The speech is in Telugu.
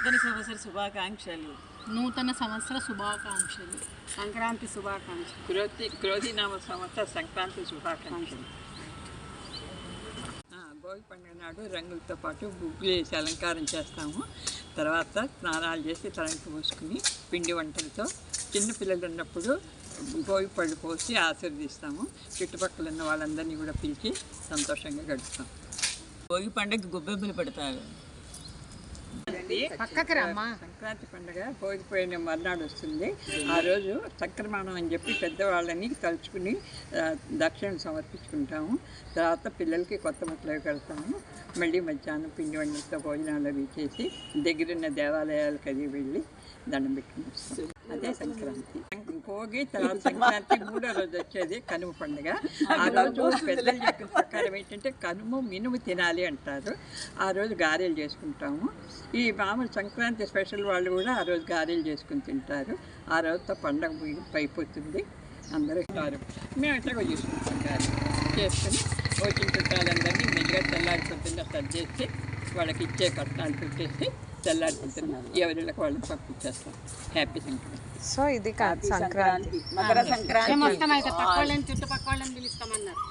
నూతన సంవత్సర శుభాకాంక్షలు. నూతన సంవత్సర శుభాకాంక్షలు. సంక్రాంతి శుభాకాంక్షలు. క్రోధినామ సంవత్సర సంక్రాంతి శుభాకాంక్షలు. భోగి పండుగ నాడు రంగులతో పాటు ముగ్గులు వేసి అలంకారం చేస్తాము. తర్వాత స్నానాలు చేసి తలంటు పోసుకుని పిండి వంటలతో చిన్నపిల్లలు ఉన్నప్పుడు భోగి పళ్ళు పోసి ఆశీర్వదిస్తాము. చుట్టుపక్కల ఉన్న వాళ్ళందరినీ కూడా పిలిచి సంతోషంగా గడుపుతాం. భోగి పండుగ గొబ్బెమ్మలు పెడతారు. సంక్రాంతి పండుగ భోగి పోయిన మర్నాడు వస్తుంది. ఆ రోజు సంక్రమణం అని చెప్పి పెద్దవాళ్ళని తలుచుకుని దక్షిణ సమర్పించుకుంటాము. తర్వాత పిల్లలకి కొత్త బట్టలు కడతాము. మళ్ళీ మధ్యాహ్నం పిండి వంటలతో భోజనాలు అవి చేసి దగ్గరున్న దేవాలయాలకు అది వెళ్ళి దండం పెట్టుకుని వస్తాం. అదే సంక్రాంతి. భోగి తర్వాత సంక్రాంతి మూడో రోజు వచ్చేది కనుమ పండుగ. ఆ రోజు పెద్దలు చెప్పిన ప్రకారం ఏంటంటే కనుమ మినుము తినాలి అంటారు. ఆ రోజు గారెలు చేసుకుంటాము. ఈ మామూలు సంక్రాంతి స్పెషల్ వాళ్ళు కూడా ఆ రోజు గారెలు చేసుకుని తింటారు. ఆ రోజుతో పండగ అయిపోతుంది. అందరూ ఇస్తారు. మేము ఎట్లాగో చేసుకుంటాం. గారెలు చేసుకుని వచ్చిన చుట్టాలందరినీ మెల్లిగా తెల్లారి పొద్దున్న సర్దేసి వాళ్ళకి ఇచ్చే కట్నాలు పెట్టేసి తెల్లారి పొద్దున్న ఎవరికి వాళ్ళని పంపించేస్తాం. హ్యాపీ సంక్రాంతి. సో ఇది కాదు సంక్రాంతి. మకర సంక్రాంతి మొత్తం అయితే పక్క వాళ్ళని చుట్టుపక్క వాళ్ళని పిలుస్తామన్నారు.